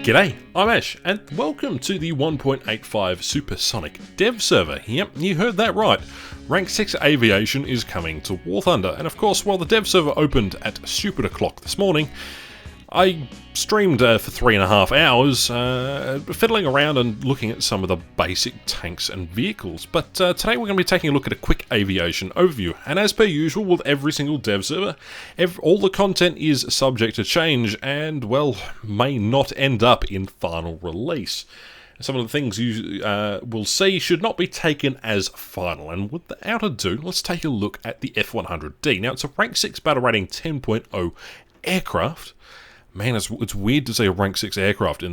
G'day, I'm Ash, and welcome to the 1.85 supersonic dev server. Yep, you heard that right. Rank 6 Aviation is coming to War Thunder, and of course, while the dev server opened at stupid o'clock this morning, I streamed for 3.5 hours, fiddling around and looking at some of the basic tanks and vehicles. But today we're going to be taking a look at a quick aviation overview, and as per usual with every single dev server, all the content is subject to change and, well, may not end up in final release. Some of the things you will see should not be taken as final, and without ado, let's take a look at the F100D. Now, it's a rank 6 battle rating 10.0 aircraft. Man, it's weird to say a rank 6 aircraft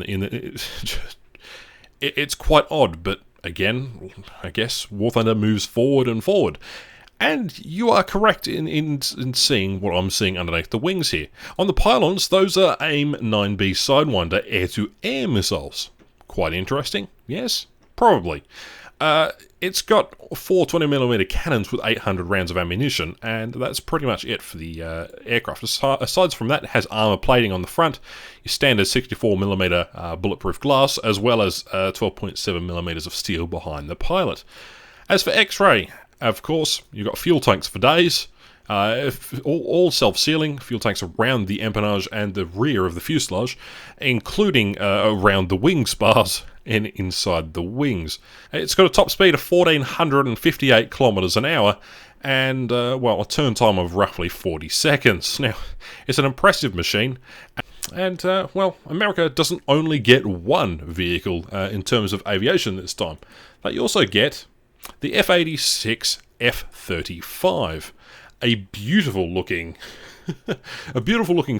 it's quite odd, but again, I guess War Thunder moves forward and forward. And you are correct in seeing what I'm seeing underneath the wings here. On the pylons, those are AIM-9B Sidewinder air-to-air missiles. Quite interesting, yes? Probably. It's got 4 20mm cannons with 800 rounds of ammunition, and that's pretty much it for the aircraft. Aside from that, it has armor plating on the front, your standard 64mm bulletproof glass, as well as 12.7mm of steel behind the pilot. As for X-ray, of course, you've got fuel tanks for days, all self-sealing, fuel tanks around the empennage and the rear of the fuselage, including around the wing spars and inside the wings. It's got a top speed of 1458 kilometers an hour and, well, a turn time of roughly 40 seconds. Now, it's an impressive machine, and, well, America doesn't only get one vehicle in terms of aviation this time, but you also get the F-86 F-35. A beautiful looking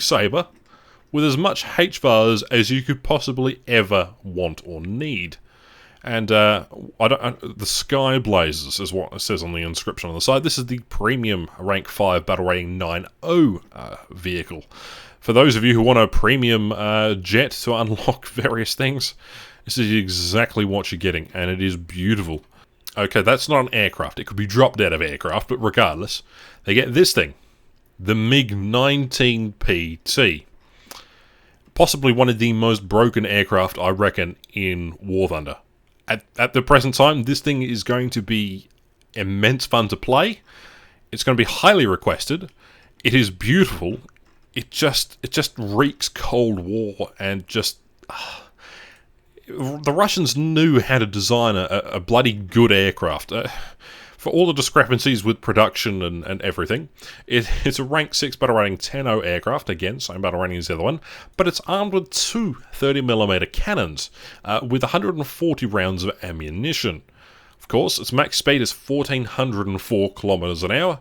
Sabre with as much HVARs as you could possibly ever want or need. And the Sky Blazers is what it says on the inscription on the side. This is the premium rank 5 battle rating 9.0 vehicle. For those of you who want a premium jet to unlock various things, this is exactly what you're getting, and it is beautiful. Okay, that's not an aircraft. It could be dropped out of aircraft, but regardless, they get this thing, the MiG-19PT. Possibly one of the most broken aircraft, I reckon, in War Thunder. At the present time, this thing is going to be immense fun to play. It's going to be highly requested. It is beautiful. It just reeks Cold War and just... The Russians knew how to design a bloody good aircraft. For all the discrepancies with production and everything, it's a rank 6 battle rating 10.0 aircraft, again, same battle rating as the other one, but it's armed with 2 30mm cannons, with 140 rounds of ammunition. Of course, its max speed is 1404 kilometers an hour,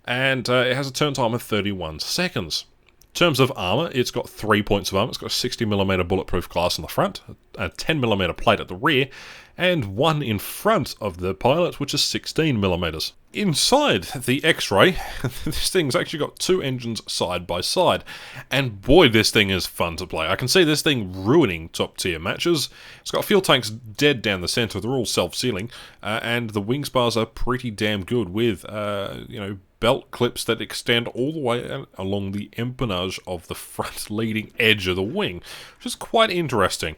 and it has a turn time of 31 seconds. In terms of armor, it's got 3 points of armor. It's got a 60mm bulletproof glass on the front, a 10mm plate at the rear, and one in front of the pilot, which is 16mm. Inside the X-ray, this thing's actually got 2 engines side by side, and boy, this thing is fun to play. I can see this thing ruining top-tier matches. It's got fuel tanks dead down the center. They're all self-sealing, and the wing spars are pretty damn good with, belt clips that extend all the way along the empennage of the front leading edge of the wing, which is quite interesting.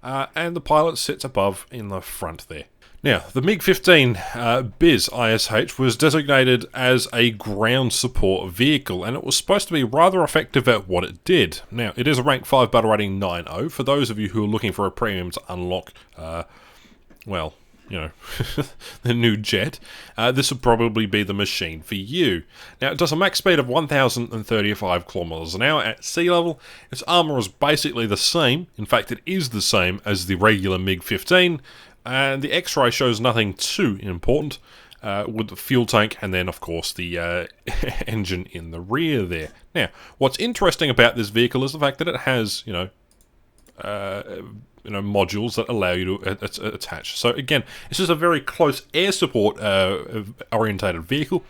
And the pilot sits above in the front there. Now, the MiG-15 BIS ISH was designated as a ground support vehicle, and it was supposed to be rather effective at what it did. Now, it is a rank 5 battle rating 9.0. For those of you who are looking for a premium to unlock, the new jet, this would probably be the machine for you. Now, it does a max speed of 1,035 kilometers an hour at sea level. Its armor is basically the same. In fact, it is the same as the regular MiG-15, and the X-ray shows nothing too important, with the fuel tank and then, of course, the engine in the rear there. Now, what's interesting about this vehicle is the fact that it has, modules that allow you to attach. So again, this is a very close air support orientated vehicle.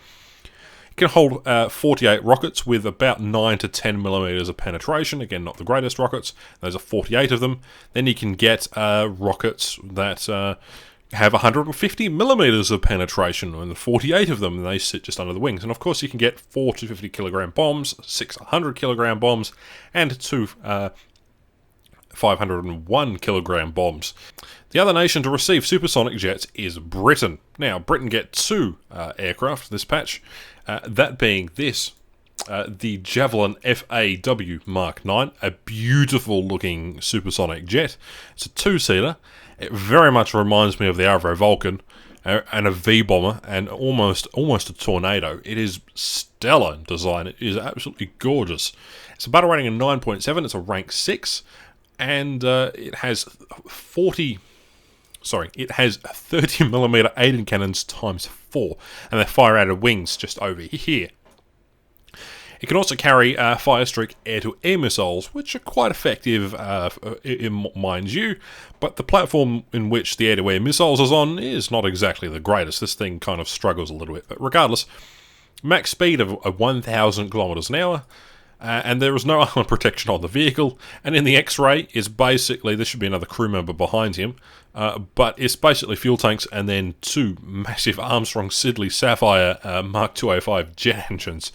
It can hold 48 rockets with about 9 to 10mm of penetration. Again, not the greatest rockets. Those are 48 of them. Then you can get rockets that have 150mm of penetration, and 48 of them, and they sit just under the wings. And of course, you can get 4 250 kilogram bombs, 6 100 kilogram bombs, and 2 501 kilogram bombs. The other nation to receive supersonic jets is Britain. Now, Britain get 2 aircraft this patch, that being this, the Javelin FAW Mark 9, a beautiful looking supersonic jet. It's a 2-seater. It very much reminds me of the Avro Vulcan and a V-bomber and almost a tornado. It is stellar design. It is absolutely gorgeous. It's a battle rating of 9.7. It's a rank 6, and it has 30mm Aiden cannons times 4, and they fire out of wings just over here. It can also carry fire-strike air-to-air missiles, which are quite effective, mind you, but the platform in which the air-to-air missiles is on is not exactly the greatest. This thing kind of struggles a little bit, but regardless, max speed of 1,000 kilometers an hour, and there is no armor protection on the vehicle, and in the X-ray is basically, there should be another crew member behind him, but it's basically fuel tanks and then 2 massive Armstrong Siddeley Sapphire Mark 205 jet engines,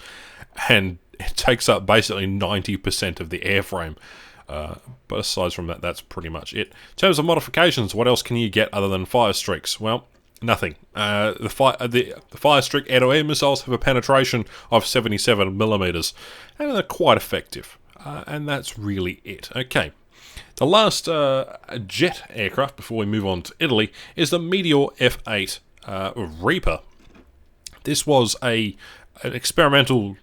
and it takes up basically 90% of the airframe. But aside from that, that's pretty much it. In terms of modifications, what else can you get other than fire streaks? Well, nothing. The fire streak air-to-air missiles have a penetration of 77mm, and they're quite effective. And that's really it. Okay. The last jet aircraft before we move on to Italy is the Meteor F8 Reaper. This was an experimental,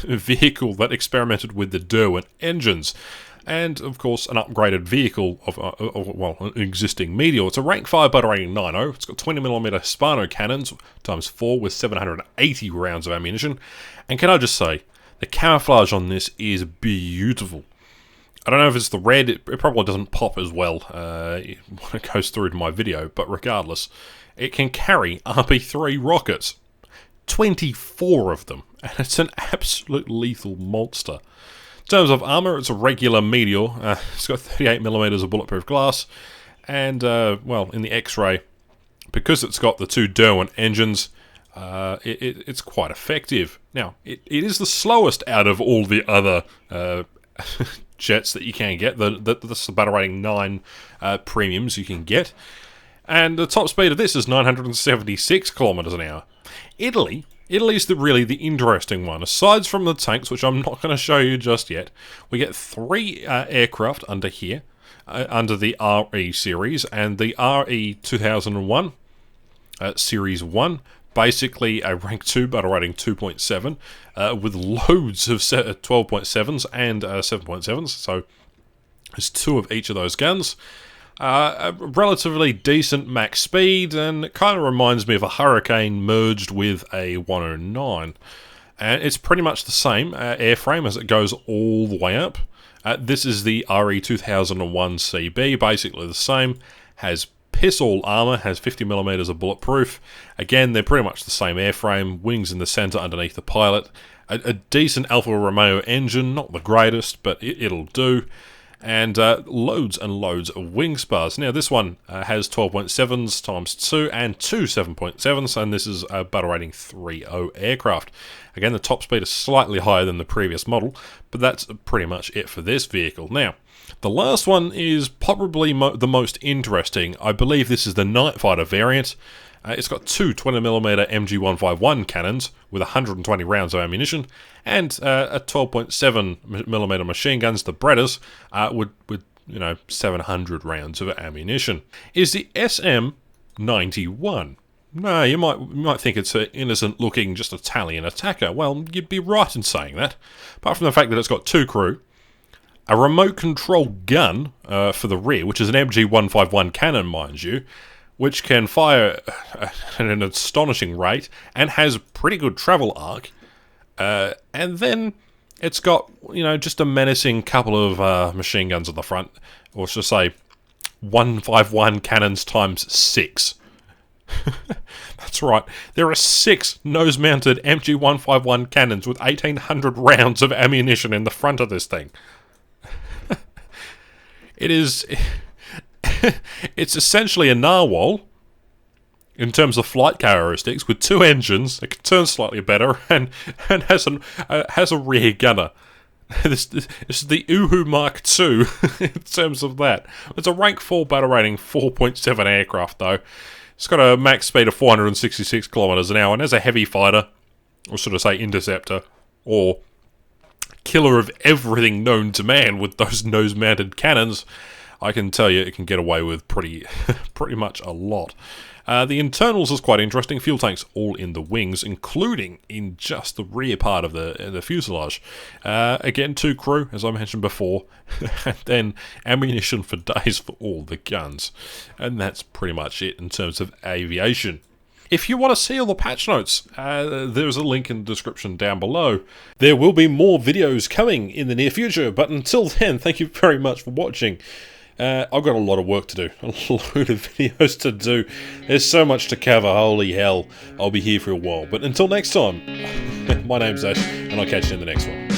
vehicle that experimented with the Derwent engines, and of course an upgraded vehicle of an existing Meteor. It's a rank 5 battle rating 9.0. It's got 20mm Hispano cannons times 4 with 780 rounds of ammunition, and can I just say, the camouflage on this is beautiful. I don't know if it's the red, it probably doesn't pop as well when it goes through to my video, but regardless, it can carry RP3 rockets. 24 of them, and it's an absolute lethal monster. In terms of armor, it's a regular Meteor. It's got 38mm of bulletproof glass, and, in the X-ray, because it's got the 2 Derwent engines, it's quite effective. Now, it is the slowest out of all the other jets that you can get. That's the battle rating 9 premiums you can get. And the top speed of this is 976 kilometers an hour. Italy's really the interesting one. Aside from the tanks, which I'm not going to show you just yet, we get 3 aircraft under here, under the RE series, and the RE 2001 Series 1, basically a rank 2 battle rating 2.7, with loads of 12.7s and 7.7s, so there's 2 of each of those guns. A relatively decent max speed, and it kind of reminds me of a Hurricane merged with a 109. And it's pretty much the same airframe as it goes all the way up. This is the RE 2001 CB, basically the same. Has piss-all armor, has 50mm of bulletproof. Again, they're pretty much the same airframe, wings in the center underneath the pilot. A decent Alfa Romeo engine, not the greatest, but it'll do. And loads and loads of wing spars. Now, this one has 12.7s times 2 and 2 7.7s, and this is a battle rating 3.0 aircraft. Again, the top speed is slightly higher than the previous model, but that's pretty much it for this vehicle. Now, the last one is probably the most interesting. I believe this is the Night Fighter variant. It's got 2 20mm MG151 cannons with 120 rounds of ammunition, and a 12.7mm machine guns, the Bretters, with 700 rounds of ammunition. Is the SM91. No, you might think it's an innocent-looking, just Italian attacker. Well, you'd be right in saying that. Apart from the fact that it's got 2 crew, a remote control gun for the rear, which is an MG151 cannon, mind you, which can fire at an astonishing rate and has pretty good travel arc. And then it's got, just a menacing couple of machine guns on the front, or should I say 151 cannons times 6. That's right, there are 6 nose-mounted MG151 cannons with 1,800 rounds of ammunition in the front of this thing. It's essentially a narwhal in terms of flight characteristics, with 2 engines. It can turn slightly better and has a rear gunner. This is the Uhu Mark II in terms of that. It's a rank 4 battle rating 4.7 aircraft though. It's got a max speed of 466 kilometers an hour, and as a heavy fighter, or should I say interceptor, or killer of everything known to man with those nose-mounted cannons, I can tell you it can get away with pretty much a lot. The internals is quite interesting. Fuel tanks all in the wings, including in just the rear part of the fuselage. Again, 2 crew, as I mentioned before, and then ammunition for days for all the guns. And that's pretty much it in terms of aviation. If you want to see all the patch notes, there's a link in the description down below. There will be more videos coming in the near future, but until then, thank you very much for watching. I've got a lot of work to do, a load of videos to do. There's so much to cover, holy hell. I'll be here for a while. But until next time, my name's Ash, and I'll catch you in the next one.